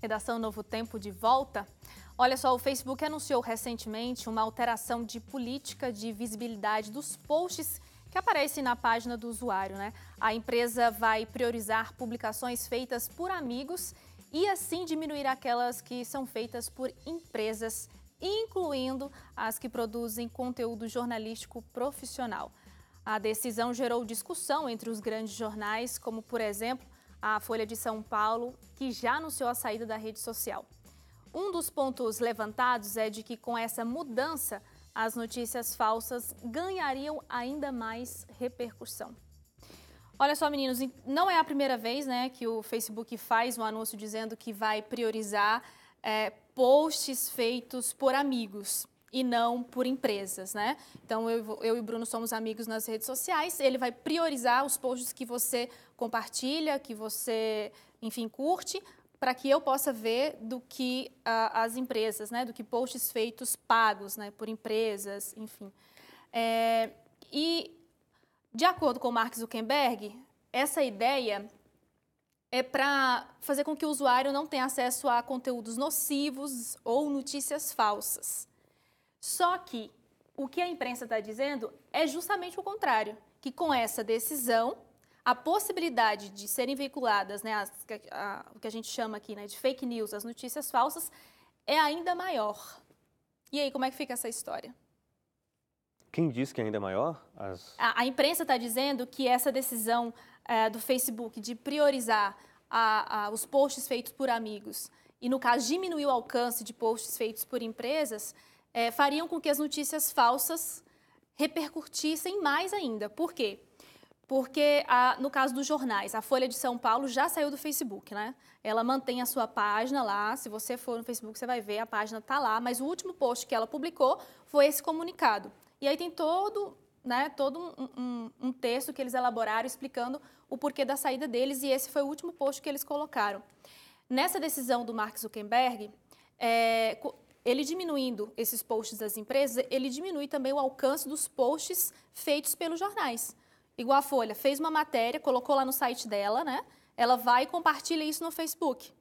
Redação Novo Tempo de volta. Olha só, o Facebook anunciou recentemente uma alteração de política de visibilidade dos posts que aparecem na página do usuário, né? A empresa vai priorizar publicações feitas por amigos e assim diminuir aquelas que são feitas por empresas, incluindo as que produzem conteúdo jornalístico profissional. A decisão gerou discussão entre os grandes jornais, como, por exemplo, a Folha de São Paulo, que já anunciou a saída da rede social. Um dos pontos levantados é de que, com essa mudança, as notícias falsas ganhariam ainda mais repercussão. Olha só, meninos, não é a primeira vez, né, que o Facebook faz um anúncio dizendo que vai priorizar posts feitos por amigos e não por empresas, né? Então, eu e o Bruno somos amigos nas redes sociais, ele vai priorizar os posts que você compartilha, que você, enfim, curte, para que eu possa ver do que as empresas, né? Do que posts feitos pagos, né? Por empresas, enfim. E, de acordo com o Mark Zuckerberg, essa ideia é para fazer com que o usuário não tenha acesso a conteúdos nocivos ou notícias falsas. Só que o que a imprensa está dizendo é justamente o contrário, que com essa decisão, a possibilidade de serem veiculadas, né, o que a gente chama aqui, né, de fake news, as notícias falsas, é ainda maior. E aí, como é que fica essa história? Quem diz que ainda é maior? A imprensa está dizendo que essa decisão do Facebook de priorizar os posts feitos por amigos e, no caso, diminuir o alcance de posts feitos por empresas, fariam com que as notícias falsas repercutissem mais ainda. Por quê? Porque, no caso dos jornais, a Folha de São Paulo já saiu do Facebook, né? Ela mantém a sua página lá, se você for no Facebook você vai ver, a página está lá, mas o último post que ela publicou foi esse comunicado. E aí tem todo um texto que eles elaboraram explicando o porquê da saída deles e esse foi o último post que eles colocaram. Nessa decisão do Mark Zuckerberg, ele diminuindo esses posts das empresas, ele diminui também o alcance dos posts feitos pelos jornais. Igual a Folha, fez uma matéria, colocou lá no site dela, né? Ela vai e compartilha isso no Facebook.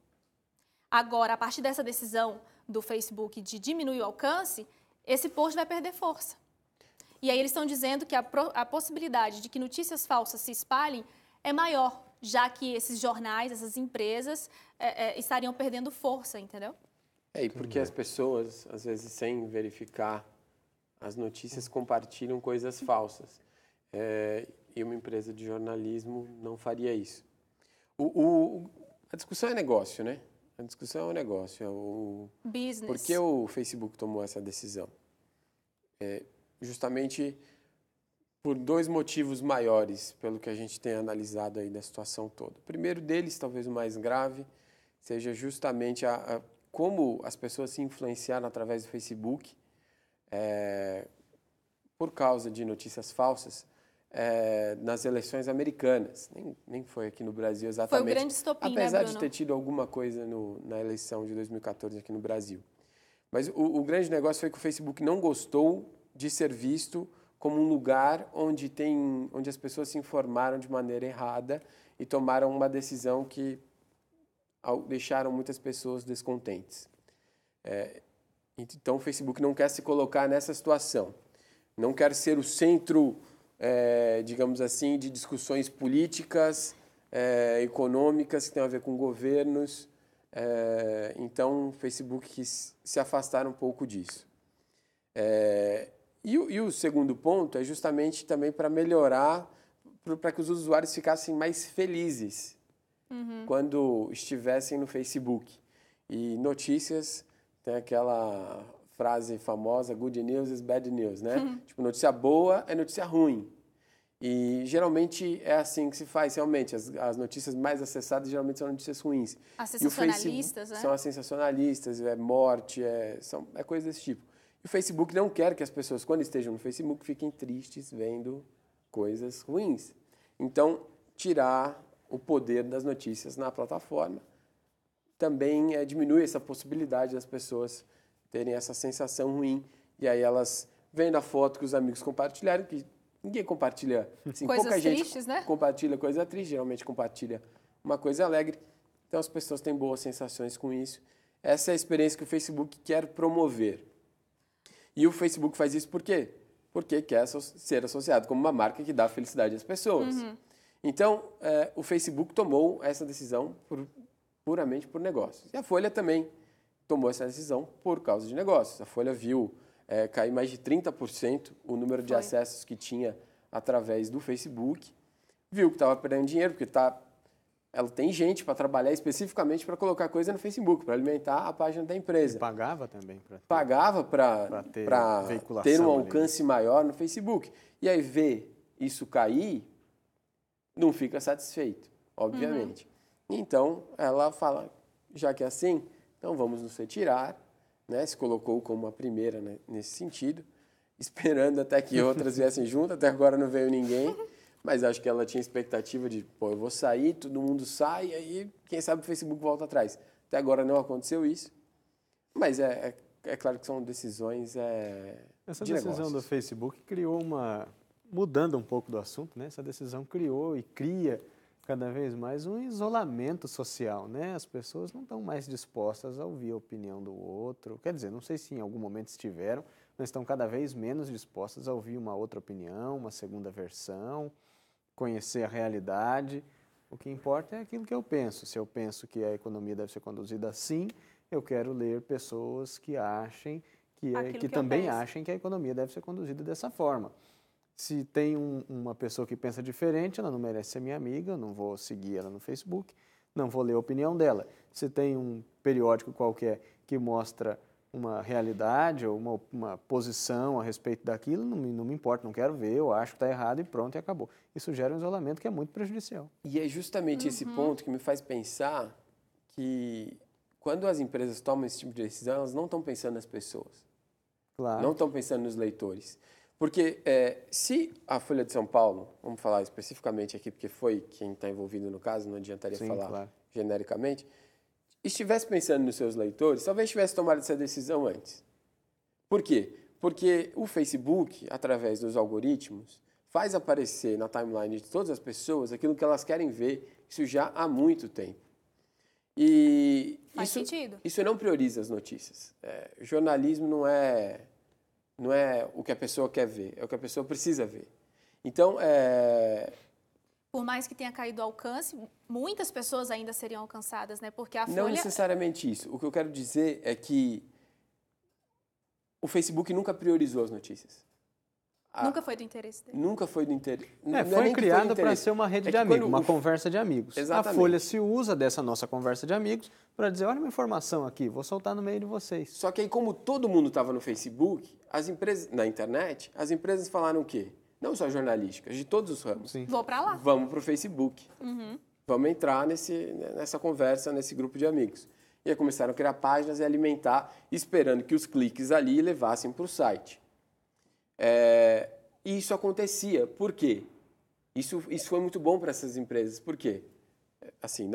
Agora, a partir dessa decisão do Facebook de diminuir o alcance, esse post vai perder força. E aí eles estão dizendo que a possibilidade de que notícias falsas se espalhem é maior, já que esses jornais, essas empresas, estariam perdendo força, entendeu? E porque as pessoas, às vezes, sem verificar as notícias, compartilham coisas falsas. E uma empresa de jornalismo não faria isso. A discussão é negócio, né? A discussão é um negócio. Business. Por que o Facebook tomou essa decisão? Justamente por dois motivos maiores, pelo que a gente tem analisado aí da situação toda. O primeiro deles, talvez o mais grave, seja justamente como as pessoas se influenciaram através do Facebook por causa de notícias falsas nas eleições americanas. Nem foi aqui no Brasil exatamente. Foi o grande estopim, apesar né, Bruno? de ter tido alguma coisa na eleição de 2014 aqui no Brasil. Mas o grande negócio foi que o Facebook não gostou de ser visto como um lugar onde as pessoas se informaram de maneira errada e tomaram uma decisão que deixaram muitas pessoas descontentes. Então, o Facebook não quer se colocar nessa situação. Não quer ser o centro, digamos assim, de discussões políticas, econômicas, que tem a ver com governos. Então, o Facebook quis se afastar um pouco disso. E o segundo ponto é justamente também para melhorar, para que os usuários ficassem mais felizes quando estivessem no Facebook. E notícias, tem aquela frase famosa, good news is bad news, né? Tipo, notícia boa é notícia ruim. E geralmente é assim que se faz, realmente. As notícias mais acessadas geralmente são notícias ruins. As sensacionalistas, né? São as sensacionalistas, morte, é coisa desse tipo. E o Facebook não quer que as pessoas, quando estejam no Facebook, fiquem tristes vendo coisas ruins. Então, tirar o poder das notícias na plataforma também diminui essa possibilidade das pessoas terem essa sensação ruim. E aí elas vendo a foto que os amigos compartilharam, que ninguém compartilha, assim, coisas pouca tristes, gente né? compartilha coisa triste, geralmente compartilha uma coisa alegre. Então, as pessoas têm boas sensações com isso. Essa é a experiência que o Facebook quer promover. E o Facebook faz isso por quê? Porque quer ser associado como uma marca que dá felicidade às pessoas. Então, o Facebook tomou essa decisão puramente por negócios. E a Folha também tomou essa decisão por causa de negócios. A Folha viu cair mais de 30% o número de acessos que tinha através do Facebook. Viu que estava perdendo dinheiro, porque ela tem gente para trabalhar especificamente para colocar coisa no Facebook, para alimentar a página da empresa. E pagava também para ter um alcance maior no Facebook. E aí ver isso cair, não fica satisfeito, obviamente. Então, ela fala, já que é assim, então vamos nos retirar, né? Se colocou como a primeira, né, nesse sentido, esperando até que outras viessem junto, até agora não veio ninguém, mas acho que ela tinha expectativa de, eu vou sair, todo mundo sai, aí quem sabe o Facebook volta atrás. Até agora não aconteceu isso, mas é claro que são decisões Essa de decisão negócios. do Facebook criou mudando um pouco do assunto, né? Essa decisão criou e cria cada vez mais um isolamento social, né? As pessoas não estão mais dispostas a ouvir a opinião do outro. Quer dizer, não sei se em algum momento estiveram, mas estão cada vez menos dispostas a ouvir uma outra opinião, uma segunda versão, conhecer a realidade. O que importa é aquilo que eu penso. Se eu penso que a economia deve ser conduzida assim, eu quero ler pessoas que achem que também achem que a economia deve ser conduzida dessa forma. Se tem uma pessoa que pensa diferente, ela não merece ser minha amiga, eu não vou seguir ela no Facebook, não vou ler a opinião dela. Se tem um periódico qualquer que mostra uma realidade ou uma posição a respeito daquilo, não me importa, não quero ver, eu acho que está errado e pronto, e acabou. Isso gera um isolamento que é muito prejudicial. E é justamente esse ponto que me faz pensar que quando as empresas tomam esse tipo de decisão, elas não estão pensando nas pessoas. Claro. Não estão pensando nos leitores. Porque se a Folha de São Paulo, vamos falar especificamente aqui, porque foi quem está envolvido no caso, não adiantaria falar genericamente, estivesse pensando nos seus leitores, talvez tivesse tomado essa decisão antes. Por quê? Porque o Facebook, através dos algoritmos, faz aparecer na timeline de todas as pessoas aquilo que elas querem ver, isso já há muito tempo. E Faz sentido. Isso não prioriza as notícias. Jornalismo não é o que a pessoa quer ver, é o que a pessoa precisa ver. Então, Por mais que tenha caído o alcance, muitas pessoas ainda seriam alcançadas, né? Porque a não Folha... necessariamente isso. O que eu quero dizer é que o Facebook nunca priorizou as notícias. Nunca foi do interesse dele. Nunca foi do interesse. Foi criada para ser uma rede de amigos, uma conversa de amigos. Exatamente. A Folha se usa dessa nossa conversa de amigos para dizer, olha uma informação aqui, vou soltar no meio de vocês. Só que aí, como todo mundo estava no Facebook, as empresas, na internet, as empresas falaram o quê? Não só jornalísticas, de todos os ramos. Sim. Vou para lá. Vamos para o Facebook. Vamos entrar nessa conversa, nesse grupo de amigos. E aí começaram a criar páginas e alimentar, esperando que os cliques ali levassem para o site. E isso acontecia. Por quê? Isso foi muito bom para essas empresas. Por quê? Assim,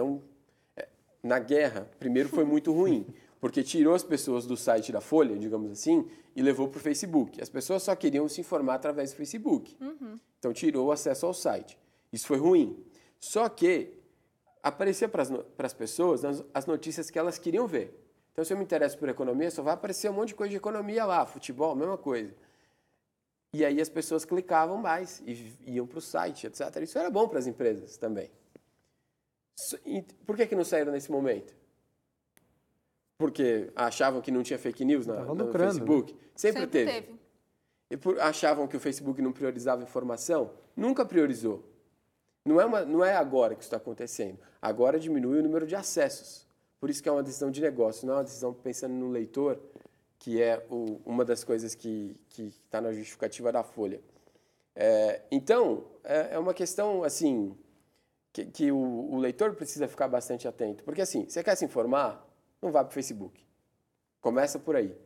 na guerra, primeiro foi muito ruim, porque tirou as pessoas do site da Folha, digamos assim, e levou para o Facebook. As pessoas só queriam se informar através do Facebook. Então, tirou o acesso ao site. Isso foi ruim. Só que aparecia para as pessoas as notícias que elas queriam ver. Então, se eu me interesso por economia, só vai aparecer um monte de coisa de economia lá, futebol, mesma coisa. E aí as pessoas clicavam mais e iam para o site, etc. Isso era bom para as empresas também. Por que não saíram nesse momento? Porque achavam que não tinha fake news no Facebook? Né? Sempre teve. E achavam que o Facebook não priorizava informação? Nunca priorizou. Não é agora que isso está acontecendo. Agora diminui o número de acessos. Por isso que é uma decisão de negócio, não é uma decisão pensando no leitor, que é uma das coisas que está na justificativa da Folha. Então, é uma questão assim que o leitor precisa ficar bastante atento. Porque assim, você quer se informar, não vá para o Facebook. Começa por aí.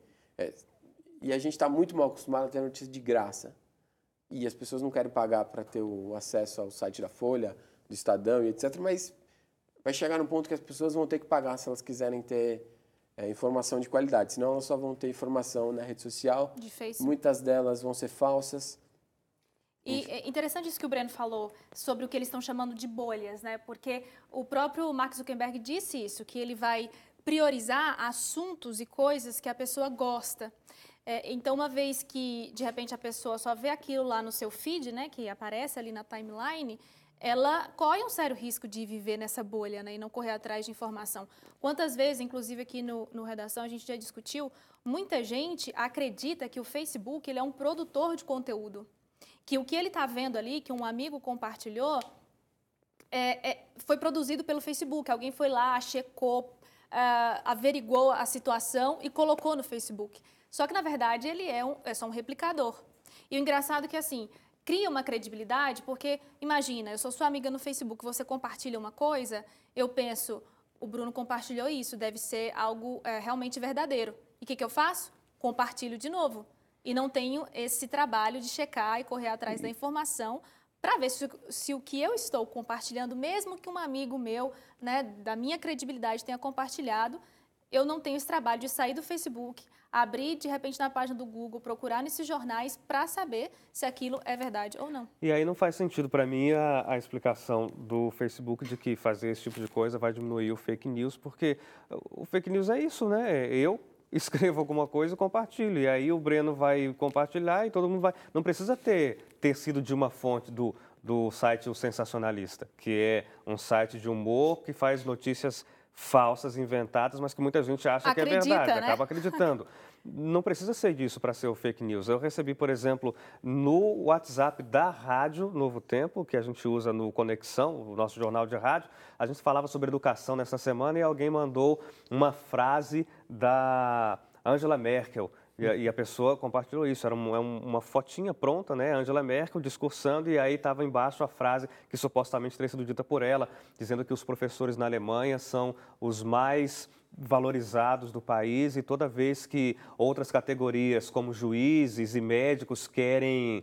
E a gente está muito mal acostumado a ter notícia de graça. E as pessoas não querem pagar para ter o acesso ao site da Folha, do Estadão e etc. Mas vai chegar num ponto que as pessoas vão ter que pagar se elas quiserem ter informação de qualidade. Senão elas só vão ter informação na rede social. De Facebook. Muitas delas vão ser falsas. E é interessante isso que o Breno falou sobre o que eles estão chamando de bolhas, né? Porque o próprio Mark Zuckerberg disse isso, que ele vai priorizar assuntos e coisas que a pessoa gosta. Então, uma vez que, de repente, a pessoa só vê aquilo lá no seu feed, né, que aparece ali na timeline, ela corre um sério risco de viver nessa bolha, né, e não correr atrás de informação. Quantas vezes, inclusive aqui no Redação, a gente já discutiu, muita gente acredita que o Facebook ele é um produtor de conteúdo. Que o que ele está vendo ali, que um amigo compartilhou, foi produzido pelo Facebook. Alguém foi lá, checou, averiguou a situação e colocou no Facebook. Só que, na verdade, ele é só um replicador. E o engraçado é que, assim, cria uma credibilidade, porque, imagina, eu sou sua amiga no Facebook, você compartilha uma coisa, eu penso, o Bruno compartilhou isso, deve ser algo realmente verdadeiro. E o que eu faço? Compartilho de novo. E não tenho esse trabalho de checar e correr atrás da informação para ver se o que eu estou compartilhando, mesmo que um amigo meu, né, da minha credibilidade tenha compartilhado, eu não tenho esse trabalho de sair do Facebook, abrir de repente na página do Google, procurar nesses jornais para saber se aquilo é verdade ou não. E aí não faz sentido para mim a explicação do Facebook de que fazer esse tipo de coisa vai diminuir o fake news, porque o fake news é isso, né? Eu escrevo alguma coisa e compartilho, e aí o Breno vai compartilhar e todo mundo vai... Não precisa ter sido de uma fonte do site O Sensacionalista, que é um site de humor que faz notícias falsas, inventadas, mas que muita gente acha que é verdade, né? acaba acreditando. Não precisa ser disso para ser o fake news. Eu recebi, por exemplo, no WhatsApp da Rádio Novo Tempo, que a gente usa no Conexão, o nosso jornal de rádio, a gente falava sobre educação nessa semana e alguém mandou uma frase da Angela Merkel. E a pessoa compartilhou isso, era uma fotinha pronta, né? Angela Merkel discursando, e aí estava embaixo a frase que supostamente teria sido dita por ela, dizendo que os professores na Alemanha são os mais valorizados do país e toda vez que outras categorias, como juízes e médicos, querem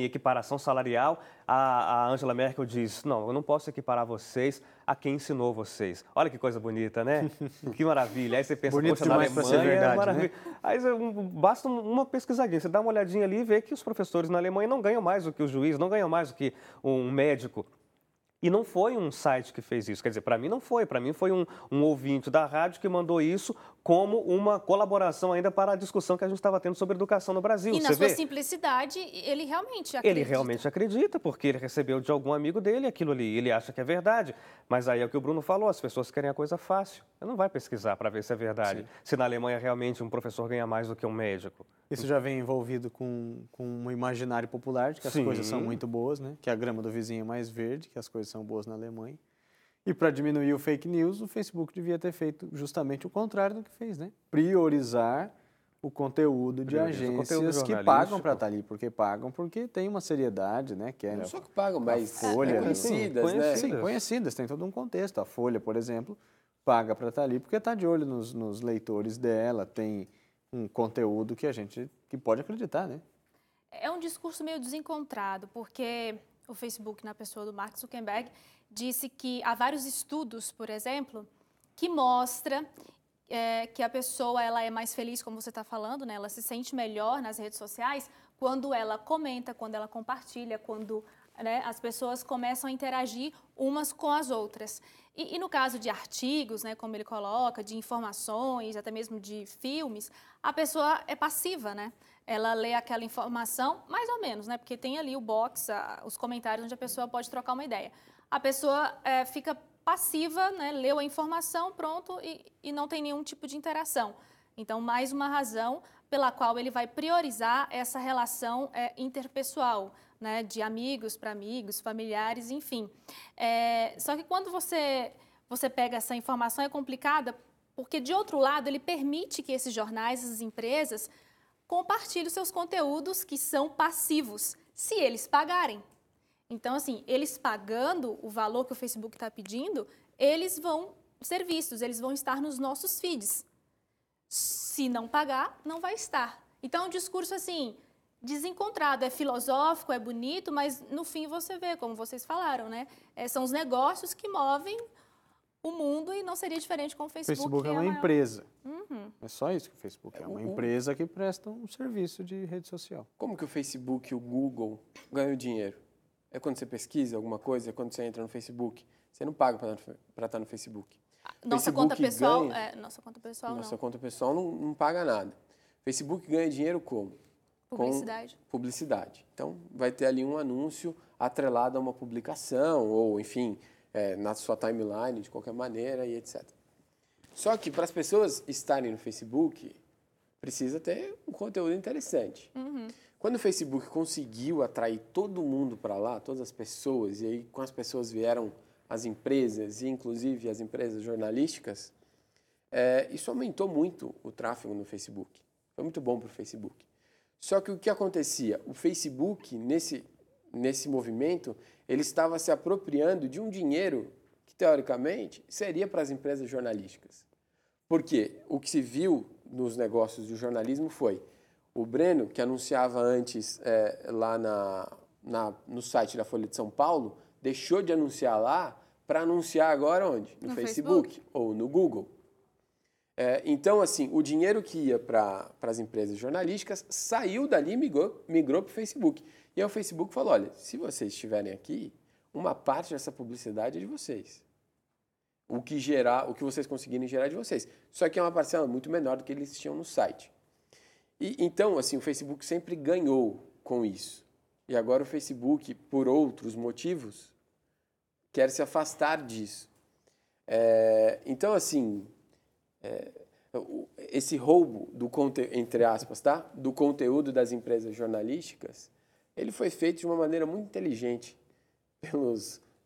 equiparação salarial, a Angela Merkel diz, não, eu não posso equiparar vocês a quem ensinou vocês. Olha que coisa bonita, né? Que maravilha. Aí você pensa, bonito poxa, na Alemanha ser verdade, é maravilha. né? Aí basta uma pesquisadinha, você dá uma olhadinha ali e vê que os professores na Alemanha não ganham mais do que o juiz, não ganham mais do que um médico. E não foi um site que fez isso, quer dizer, para mim não foi, para mim foi um ouvinte da rádio que mandou isso como uma colaboração ainda para a discussão que a gente estava tendo sobre educação no Brasil. E na sua simplicidade, ele realmente acredita. Ele realmente acredita, porque ele recebeu de algum amigo dele aquilo ali, ele acha que é verdade. Mas aí é o que o Bruno falou, as pessoas querem a coisa fácil. Ele não vai pesquisar para ver se é verdade, se na Alemanha realmente um professor ganha mais do que um médico. Isso já vem envolvido com um imaginário popular de que as coisas são muito boas, né? Que a grama do vizinho é mais verde, que as coisas são boas na Alemanha. E para diminuir o fake news, o Facebook devia ter feito justamente o contrário do que fez, né? Priorizar o conteúdo de agências que pagam para estar ali, porque pagam porque tem uma seriedade, né? Que não só que pagam, mas Folha, conhecidas, né? Sim, conhecidas, tem todo um contexto. A Folha, por exemplo, paga para estar ali porque está de olho nos leitores dela, tem um conteúdo que a gente pode acreditar, né? É um discurso meio desencontrado, porque o Facebook, na pessoa do Mark Zuckerberg, disse que há vários estudos, por exemplo, que mostra que a pessoa ela é mais feliz, como você está falando, né? Ela se sente melhor nas redes sociais quando ela comenta, quando ela compartilha, quando as pessoas começam a interagir umas com as outras. E no caso de artigos, né, como ele coloca, de informações, até mesmo de filmes, a pessoa é passiva, né? Ela lê aquela informação, mais ou menos, né? Porque tem ali o box, os comentários onde a pessoa pode trocar uma ideia. A pessoa fica passiva, né? Leu a informação, pronto, e não tem nenhum tipo de interação. Então, mais uma razão pela qual ele vai priorizar essa relação interpessoal, né, de amigos para amigos, familiares, enfim. Só que quando você pega essa informação é complicada, porque, de outro lado, ele permite que esses jornais, essas empresas, compartilhem os seus conteúdos que são passivos, se eles pagarem. Então, assim, eles pagando o valor que o Facebook está pedindo, eles vão ser vistos, eles vão estar nos nossos feeds. Se não pagar, não vai estar. Então, é um discurso, assim, desencontrado, é filosófico, é bonito, mas no fim você vê, como vocês falaram, né? São os negócios que movem o mundo e não seria diferente com o O Facebook. Facebook é uma maior. empresa. Uhum. É só isso que o Facebook é. Uma empresa que presta um serviço de rede social. Como que o Facebook e o Google ganham dinheiro? É quando você pesquisa alguma coisa, é quando você entra no Facebook. Você não paga para estar no Facebook. Nossa Facebook conta pessoal, ganha- nossa conta pessoal Nossa não. conta pessoal não paga nada. Facebook ganha dinheiro como? Publicidade. Com publicidade. Então, vai ter ali um anúncio atrelado a uma publicação, ou, enfim, na sua timeline, de qualquer maneira, e etc. Só que, para as pessoas estarem no Facebook, precisa ter um conteúdo interessante. Quando o Facebook conseguiu atrair todo mundo para lá, todas as pessoas, e aí com as pessoas vieram as empresas, e inclusive as empresas jornalísticas, isso aumentou muito o tráfego no Facebook. Foi muito bom para o Facebook. Só que o que acontecia? O Facebook, nesse movimento, ele estava se apropriando de um dinheiro que, teoricamente, seria para as empresas jornalísticas. Por quê? O que se viu nos negócios do jornalismo foi o Breno, que anunciava antes lá no site da Folha de São Paulo, deixou de anunciar lá para anunciar agora onde? No Facebook ou no Google. Então, assim, o dinheiro que ia para as empresas jornalísticas saiu dali e migrou para o Facebook. E aí o Facebook falou, olha, se vocês estiverem aqui, uma parte dessa publicidade é de vocês. O que vocês conseguirem gerar é de vocês. Só que é uma parcela muito menor do que eles tinham no site. Então, assim, o Facebook sempre ganhou com isso. E agora o Facebook, por outros motivos, quer se afastar disso. Então, assim, esse roubo entre aspas, tá? Do conteúdo das empresas jornalísticas, ele foi feito de uma maneira muito inteligente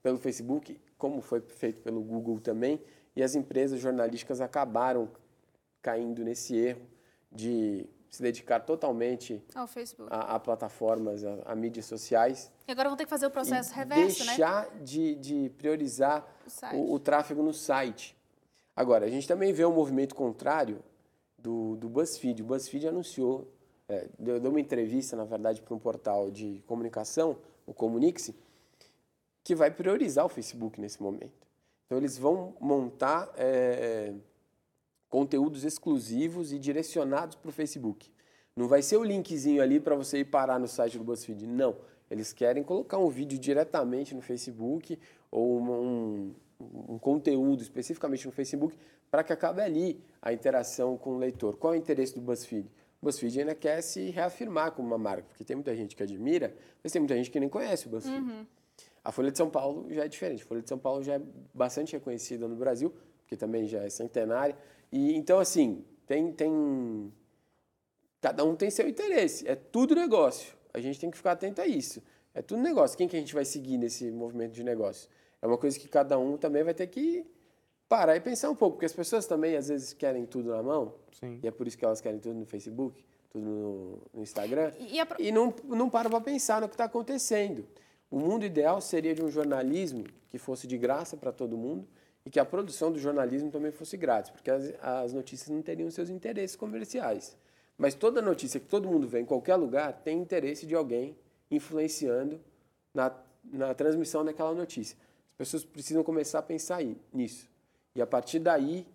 pelo Facebook, como foi feito pelo Google também, e as empresas jornalísticas acabaram caindo nesse erro de se dedicar totalmente Ao Facebook. a plataformas, a mídias sociais. E agora vão ter que fazer o processo reverso, né? Deixar de priorizar o tráfego no site. Agora, a gente também vê um movimento contrário do BuzzFeed. O BuzzFeed anunciou, deu uma entrevista, na verdade, para um portal de comunicação, o Comunique-se, que vai priorizar o Facebook nesse momento. Então, eles vão montar conteúdos exclusivos e direcionados para o Facebook. Não vai ser o linkzinho ali para você ir parar no site do BuzzFeed. Não. Eles querem colocar um vídeo diretamente no Facebook ou um conteúdo especificamente no Facebook para que acabe ali a interação com o leitor. Qual é o interesse do BuzzFeed? O BuzzFeed ainda quer se reafirmar como uma marca, porque tem muita gente que admira, mas tem muita gente que nem conhece o BuzzFeed. A Folha de São Paulo já é diferente. A Folha de São Paulo já é bastante reconhecida no Brasil, porque também já é centenária. E, então, assim, cada um tem seu interesse. É tudo negócio. A gente tem que ficar atento a isso. É tudo negócio. Quem que a gente vai seguir nesse movimento de negócio? É uma coisa que cada um também vai ter que parar e pensar um pouco, porque as pessoas também, às vezes, querem tudo na mão. Sim. E é por isso que elas querem tudo no Facebook, tudo no Instagram, e não param para pensar no que está acontecendo. O mundo ideal seria de um jornalismo que fosse de graça para todo mundo e que a produção do jornalismo também fosse grátis, porque as notícias não teriam seus interesses comerciais. Mas toda notícia que todo mundo vê em qualquer lugar tem interesse de alguém influenciando na transmissão daquela notícia. As pessoas precisam começar a pensar nisso. E a partir daí,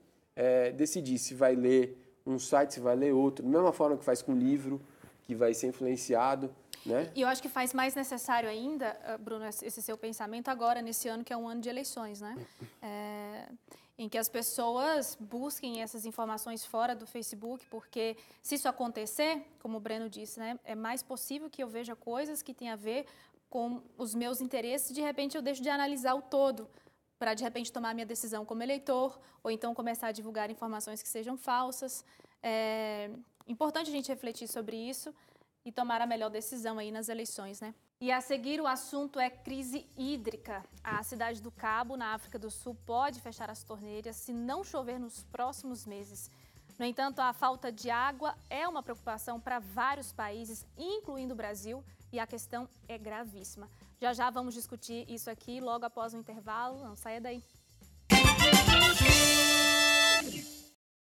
decidir se vai ler um site, se vai ler outro, da mesma forma que faz com livro, que vai ser influenciado. Né? E eu acho que faz mais necessário ainda, Bruno, esse seu pensamento agora, nesse ano que é um ano de eleições, né? Em que as pessoas busquem essas informações fora do Facebook, porque se isso acontecer, como o Breno disse, né, é mais possível que eu veja coisas que têm a ver com os meus interesses, de repente eu deixo de analisar o todo, para de repente tomar a minha decisão como eleitor, ou então começar a divulgar informações que sejam falsas. É importante a gente refletir sobre isso e tomar a melhor decisão aí nas eleições, né? E a seguir o assunto é crise hídrica. A cidade do Cabo, na África do Sul, pode fechar as torneiras se não chover nos próximos meses. No entanto, a falta de água é uma preocupação para vários países, incluindo o Brasil, e a questão é gravíssima. Já já vamos discutir isso aqui logo após o intervalo. Não saia daí.